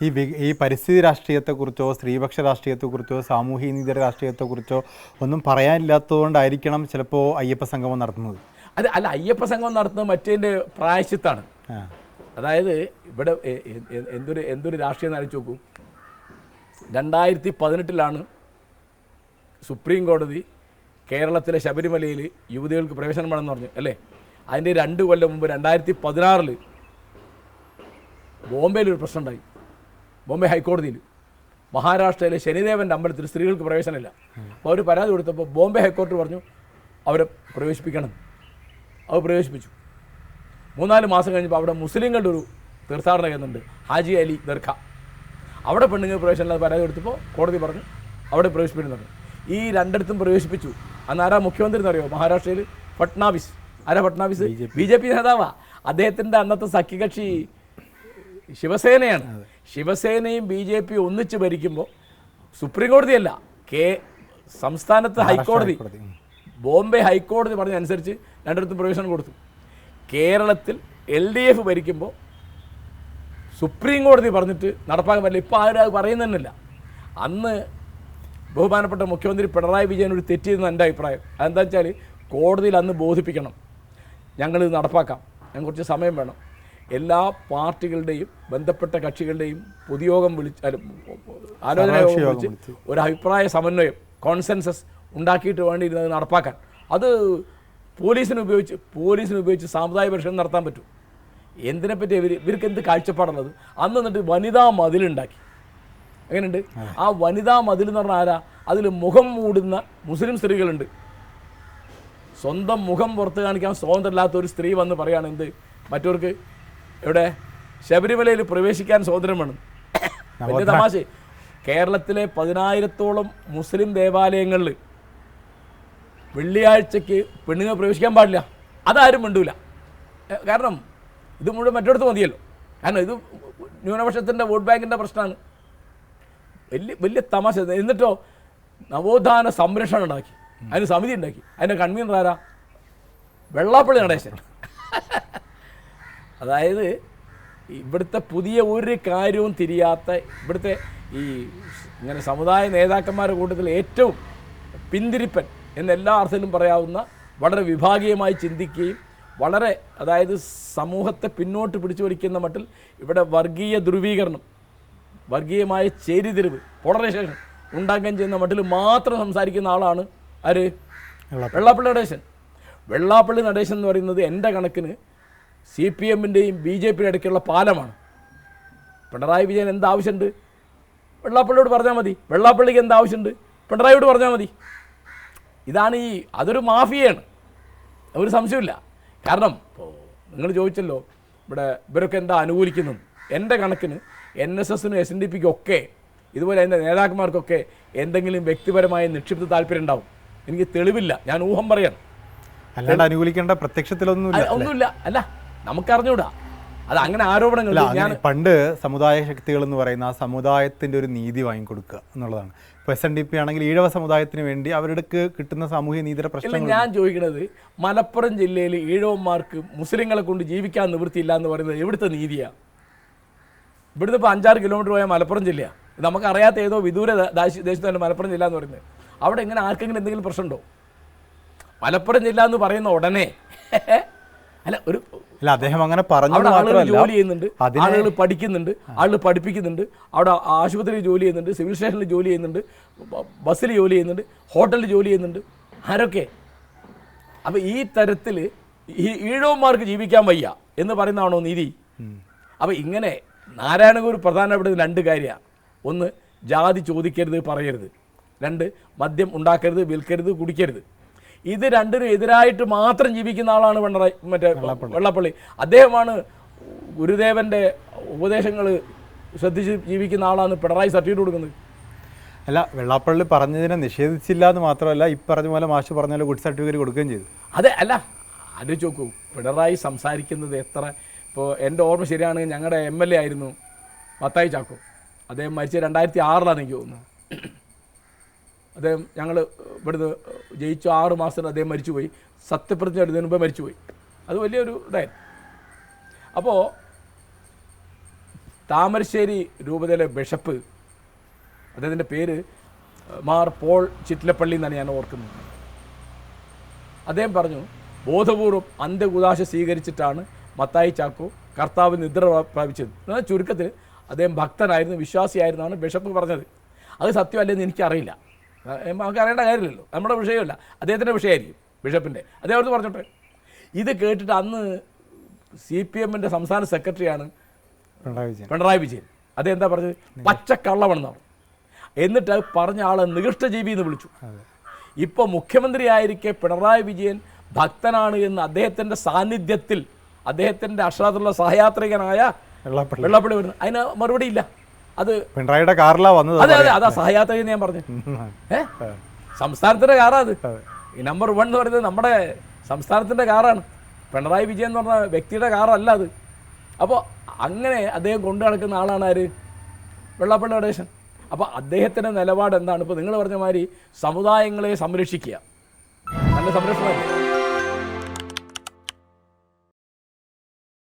ഈ പരിസ്ഥിതി രാഷ്ട്രീയത്തെക്കുറിച്ചോ സ്ത്രീപക്ഷ രാഷ്ട്രീയത്തെക്കുറിച്ചോ സാമൂഹ്യനീതിയുടെ രാഷ്ട്രീയത്തെക്കുറിച്ചോ ഒന്നും പറയാനില്ലാത്തതുകൊണ്ടായിരിക്കണം ചിലപ്പോൾ അയ്യപ്പ സംഗമം നടത്തുന്നത്. അല്ല അയ്യപ്പ സംഗമം നടത്തുന്നത് മറ്റേതിൻ്റെ പ്രായശ്ചിത്താണ്. അതായത് ഇവിടെ എന്തൊരു രാഷ്ട്രീയം നയിച്ചു നോക്കൂ. 2018 സുപ്രീം കോടതി കേരളത്തിലെ ശബരിമലയിൽ യുവതികൾക്ക് പ്രവേശനം വേണമെന്ന് പറഞ്ഞു അല്ലേ. അതിൻ്റെ 2 കൊല്ലം മുമ്പ് 2016 ബോംബെയിലൊരു പ്രശ്നം ഉണ്ടായി. ബോംബെ ഹൈക്കോടതിയിൽ മഹാരാഷ്ട്രയിലെ ശനിദേവൻ്റെ അമ്പലത്തിൽ സ്ത്രീകൾക്ക് പ്രവേശനമില്ല. അപ്പോൾ അവർ പരാതി കൊടുത്തപ്പോൾ ബോംബെ ഹൈക്കോടതി പറഞ്ഞു അവരെ പ്രവേശിപ്പിക്കണം. അവർ പ്രവേശിപ്പിച്ചു. 3-4 മാസം കഴിഞ്ഞപ്പോൾ അവിടെ മുസ്ലിങ്ങളുടെ ഒരു തീർത്ഥാടന കേന്ദ്രമുണ്ട്, ഹാജി അലി ദർഗ. അവിടെ പെണ്ണുങ്ങൾ പ്രവേശനമില്ലാതെ പരാതി കൊടുത്തപ്പോൾ കോടതി പറഞ്ഞു അവിടെ പ്രവേശിപ്പിക്കുന്നുണ്ട്. ഈ 2 പ്രവേശിപ്പിച്ചു. അന്ന് ആരാ മുഖ്യമന്ത്രി എന്നറിയോ മഹാരാഷ്ട്രയിൽ? ഫട്നാവിസ്. ആരാ ഫട്നാവിസ്? BJP നേതാവാണ്. അദ്ദേഹത്തിൻ്റെ അന്നത്തെ സഖ്യകക്ഷി ശിവസേനയാണ്. ശിവസേനയും BJP ഒന്നിച്ച് ഭരിക്കുമ്പോൾ സുപ്രീം കോടതിയല്ല, സംസ്ഥാനത്ത് ഹൈക്കോടതി, ബോംബെ ഹൈക്കോടതി പറഞ്ഞനുസരിച്ച് 2 പ്രവേശനം കൊടുത്തു. കേരളത്തിൽ LDF ഭരിക്കുമ്പോൾ സുപ്രീം കോടതി പറഞ്ഞിട്ട് നടപ്പാക്കാൻ പറ്റില്ല. ഇപ്പോൾ ആരും അത് പറയുന്നതന്നില്ല. അന്ന് ബഹുമാനപ്പെട്ട മുഖ്യമന്ത്രി പിണറായി വിജയൻ ഒരു തെറ്റിയെന്ന് എൻ്റെ അഭിപ്രായം. അതെന്താ വെച്ചാൽ കോടതിയിൽ അന്ന് ബോധിപ്പിക്കണം, ഞങ്ങളിത് നടപ്പാക്കാം, ഞങ്ങൾക്ക് കുറച്ച് സമയം വേണം. എല്ലാ പാർട്ടികളുടെയും ബന്ധപ്പെട്ട കക്ഷികളുടെയും പൊതുയോഗം ആലോചന യോഗം വിളിച്ച് ഒരു അഭിപ്രായ സമന്വയം, കോൺസെൻസസ് ഉണ്ടാക്കിയിട്ട് വേണ്ടിയിരുന്നത് നടപ്പാക്കാൻ. അത് പോലീസിനെ ഉപയോഗിച്ച് സാമുദായിക പരിഷ്കരണം നടത്താൻ പറ്റും. എന്തിനെപ്പറ്റി ഇവർക്ക് എന്ത് കാഴ്ചപ്പാടുള്ളത്? അന്ന് എന്നിട്ട് വനിതാ മതിലുണ്ടാക്കി. എങ്ങനെയുണ്ട് ആ വനിതാ മതിൽ എന്ന് പറഞ്ഞാൽ ആരാ? അതിൽ മുഖം മൂടുന്ന മുസ്ലിം സ്ത്രീകളുണ്ട്. സ്വന്തം മുഖം പുറത്ത് കാണിക്കാൻ സ്വാതന്ത്ര്യമില്ലാത്ത ഒരു സ്ത്രീ വന്ന് പറയുകയാണ് എന്ത് മറ്റവർക്ക് ഇവിടെ ശബരിമലയിൽ പ്രവേശിക്കാൻ സ്വാതന്ത്ര്യം വേണം. വലിയ തമാശ. കേരളത്തിലെ 10,000-ഓളം മുസ്ലിം ദേവാലയങ്ങളിൽ വെള്ളിയാഴ്ചയ്ക്ക് പെണ്ണുങ്ങൾ പ്രവേശിക്കാൻ പാടില്ല. അതാരും മിണ്ടൂല. കാരണം ഇത് മുഴുവൻ മറ്റിടത്ത് മതിയല്ലോ. കാരണം ഇത് ന്യൂനപക്ഷത്തിൻ്റെ വോട്ട് ബാങ്കിൻ്റെ പ്രശ്നമാണ്. വലിയ തമാശ. എന്നിട്ടോ നവോത്ഥാന സംരക്ഷണം ഉണ്ടാക്കി, അതിന് സമിതി ഉണ്ടാക്കി. അതിൻ്റെ കൺവീനർ ആരാ? വെള്ളാപ്പള്ളി നടേശൻ. അതായത് ഇവിടുത്തെ പുതിയ ഒരു കാര്യവും തിരിയാത്ത, ഇവിടുത്തെ ഈ ഇങ്ങനെ സമുദായ നേതാക്കന്മാരുടെ കൂട്ടത്തിൽ ഏറ്റവും പിന്തിരിപ്പൻ എന്നെല്ലാ അർത്ഥത്തിലും പറയാവുന്ന, വളരെ വിഭാഗീയമായി ചിന്തിക്കുകയും വളരെ അതായത് സമൂഹത്തെ പിന്നോട്ട് പിടിച്ചു വലിക്കുന്ന മട്ടിൽ ഇവിടെ വർഗീയ ധ്രുവീകരണം, വർഗീയമായ ചേരിതിരിവ്, പോളറൈസേഷൻ ഉണ്ടാക്കുകയും ചെയ്യുന്ന മട്ടിൽ മാത്രം സംസാരിക്കുന്ന ആളാണ് ആര്? വെള്ളാപ്പള്ളി നടേശൻ. വെള്ളാപ്പള്ളി നടേശൻ എന്ന് പറയുന്നത് എൻ്റെ കണക്കിന് CPM-ൻ്റെയും BJP-യുടെ ഇടയ്ക്കുള്ള പാലമാണ്. പിണറായി വിജയൻ എന്താവശ്യമുണ്ട് വെള്ളാപ്പള്ളിയോട് പറഞ്ഞാൽ മതി, വെള്ളാപ്പള്ളിക്ക് എന്താവശ്യമുണ്ട് പിണറായിയോട് പറഞ്ഞാൽ മതി. ഇതാണ് അതൊരു മാഫിയയാണ്, ഒരു സംശയമില്ല. കാരണം നിങ്ങൾ ചോദിച്ചല്ലോ ഇവിടെ ഇവരൊക്കെ എന്താ അനുകൂലിക്കുന്നത്. എൻ്റെ കണക്കിന് NSS-നും SNDP-ക്കും ഒക്കെ ഇതുപോലെ എൻ്റെ നേതാക്കന്മാർക്കൊക്കെ എന്തെങ്കിലും വ്യക്തിപരമായ നിക്ഷിപ്ത താല്പര്യം ഉണ്ടാവും. എനിക്ക് തെളിവില്ല, ഞാൻ ഊഹം പറയാണ്. അല്ലാണ്ട് അനുകൂലിക്കേണ്ട പ്രത്യക്ഷത്തിലൊന്നുമില്ല. അല്ല നമുക്കറിഞ്ഞൂടാ, അത് അങ്ങനെ ആരോപണങ്ങൾ. ഞാൻ പണ്ട് സമുദായ ശക്തികൾ എന്ന് പറയുന്ന ആ സമുദായത്തിൻ്റെ ഒരു നീതി വാങ്ങിക്കൊടുക്കുക എന്നുള്ളതാണ്. ഇപ്പോൾ SNDP ആണെങ്കിൽ ഈഴവ സമുദായത്തിന് വേണ്ടി അവരുടെ കിട്ടുന്ന സാമൂഹ്യ നീതിയുടെ പ്രശ്നം. ഞാൻ ചോദിക്കുന്നത് മലപ്പുറം ജില്ലയിൽ ഈഴവന്മാർക്ക് മുസ്ലിങ്ങളെ കൊണ്ട് ജീവിക്കാൻ നിവൃത്തിയില്ല എന്ന് പറയുന്നത് എവിടുത്തെ നീതിയാണ്? ഇവിടുന്ന് ഇപ്പോൾ 5-6 കിലോമീറ്റർ പോയാൽ മലപ്പുറം ജില്ലയാണ്. നമുക്കറിയാത്ത ഏതോ വിദൂര ദേശത്താണ് മലപ്പുറം ജില്ല എന്ന് പറയുന്നത്. അവിടെ എങ്ങനെ ആർക്കെങ്കിലും എന്തെങ്കിലും പ്രശ്നമുണ്ടോ? മലപ്പുറം ജില്ല എന്ന് പറയുന്ന ഉടനെ അദ്ദേഹം അങ്ങനെ പറഞ്ഞു. അവിടെ ആളുകൾ ജോലി ചെയ്യുന്നുണ്ട്, ആളുകൾ പഠിക്കുന്നുണ്ട്, ആളുകൾ പഠിപ്പിക്കുന്നുണ്ട്, അവിടെ ആശുപത്രിയിൽ ജോലി ചെയ്യുന്നുണ്ട്, സിവിൽ സ്റ്റേഷനിൽ ജോലി ചെയ്യുന്നുണ്ട്, ബസ്സിൽ ജോലി ചെയ്യുന്നുണ്ട്, ഹോട്ടലിൽ ജോലി ചെയ്യുന്നുണ്ട്. ആരൊക്കെ? അപ്പോൾ ഈ തരത്തിൽ ഈ ഈഴവന്മാർക്ക് ജീവിക്കാൻ വയ്യ എന്ന് പറയുന്നതാണോ നീതി? അപ്പോൾ ഇങ്ങനെ നാരായണഗുരു പ്രധാനപ്പെട്ട 2 കാര്യമാണ്. ഒന്ന്, ജാതി ചോദിക്കരുത് പറയരുത്. 2, മദ്യം ഉണ്ടാക്കരുത്, വിൽക്കരുത്, കുടിക്കരുത്. ഇത് 2-നും എതിരായിട്ട് മാത്രം ജീവിക്കുന്ന ആളാണ് വെള്ളാപ്പള്ളി. അദ്ദേഹമാണ് ഗുരുദേവൻ്റെ ഉപദേശങ്ങൾ ശ്രദ്ധിച്ച് ജീവിക്കുന്ന ആളാണ് പിണറായി സർട്ടിഫിക്കറ്റ് കൊടുക്കുന്നത്. അല്ല, വെള്ളാപ്പള്ളി പറഞ്ഞതിനെ നിഷേധിച്ചില്ല എന്ന് മാത്രമല്ല, ഈ പറഞ്ഞ പോലെ മാഷ് പറഞ്ഞ പോലെ ഗുഡ് സർട്ടിഫിക്കറ്റ് കൊടുക്കുകയും ചെയ്തു. അതെ, അല്ല ആലോചിച്ച് നോക്കൂ, പിണറായി സംസാരിക്കുന്നത് എത്ര. ഇപ്പോൾ എൻ്റെ ഓർമ്മ ശരിയാണെങ്കിൽ ഞങ്ങളുടെ MLA ആയിരുന്നു മത്തായി ചാക്കോ. അദ്ദേഹം മരിച്ച 2006 എനിക്ക് തോന്നുന്നു. അദ്ദേഹം ഞങ്ങൾ ഇവിടുന്ന് ജയിച്ചു 6 മാസത്തിന് അദ്ദേഹം മരിച്ചുപോയി. സത്യപ്രതിജ്ഞ എടുത്തതിന് മുമ്പേ മരിച്ചുപോയി. അത് വലിയൊരു ഇതായിരുന്നു. അപ്പോൾ താമരശ്ശേരി രൂപതയിലെ ബിഷപ്പ്, അദ്ദേഹത്തിൻ്റെ പേര് മാർ പോൾ ചിറ്റിലപ്പള്ളി എന്നാണ് ഞാൻ ഓർക്കുന്നത്. അദ്ദേഹം പറഞ്ഞു, ബോധപൂർവം അന്ത്യകുദാശ സ്വീകരിച്ചിട്ടാണ് മത്തായി ചാക്കോ കർത്താവ് നിദ്ര പ്രാപിച്ചത്. എന്നാൽ ചുരുക്കത്തിൽ അദ്ദേഹം ഭക്തനായിരുന്നു, വിശ്വാസിയായിരുന്നാണ് ബിഷപ്പ് പറഞ്ഞത്. അത് സത്യമല്ലെന്ന് എനിക്കറിയില്ല, നമുക്ക് അറിയേണ്ട കാര്യമില്ലല്ലോ, നമ്മുടെ വിഷയമല്ല, അദ്ദേഹത്തിൻ്റെ വിഷയമായിരിക്കും ബിഷപ്പിൻ്റെ. അദ്ദേഹം അടുത്ത് പറഞ്ഞോട്ടെ. ഇത് കേട്ടിട്ട് അന്ന് CPM-ൻ്റെ സംസ്ഥാന സെക്രട്ടറിയാണ് പിണറായി വിജയൻ. അദ്ദേഹം എന്താ പറഞ്ഞത്? പച്ചക്കള്ളമാണെന്നാണ്. എന്നിട്ട് അത് പറഞ്ഞ ആളെ നികൃഷ്ടജീവി എന്ന് വിളിച്ചു. ഇപ്പോൾ മുഖ്യമന്ത്രിയായിരിക്കെ പിണറായി വിജയൻ ഭക്തനാണ് എന്ന് അദ്ദേഹത്തിൻ്റെ സാന്നിധ്യത്തിൽ അദ്ദേഹത്തിൻ്റെ അക്ഷരാർത്ഥമുള്ള സഹയാത്രികനായ വെള്ളാപ്പള്ളി വരുന്നു. അതിന് മറുപടി ഇല്ല. അത് പിണറായിയുടെ കാറിലാണ് വന്നത്. അതെ അതെ, അതാ സഹയാത്രിക ഞാൻ പറഞ്ഞു. സംസ്ഥാനത്തിൻ്റെ കാറാ അത്. ഈ നമ്പർ 1 എന്ന് പറയുന്നത് നമ്മുടെ സംസ്ഥാനത്തിൻ്റെ കാറാണ്. പിണറായി വിജയൻ എന്ന് പറഞ്ഞ വ്യക്തിയുടെ കാറല്ല അത്. അപ്പോൾ അങ്ങനെ അദ്ദേഹം കൊണ്ടു നടക്കുന്ന ആളാണ് ആര്? വെള്ളാപ്പള്ളി നടേശൻ. അപ്പോൾ അദ്ദേഹത്തിൻ്റെ നിലപാട് എന്താണ്? ഇപ്പോൾ നിങ്ങൾ പറഞ്ഞ മാതിരി സമുദായങ്ങളെ സംരക്ഷിക്കുക, നല്ല സംരക്ഷണം.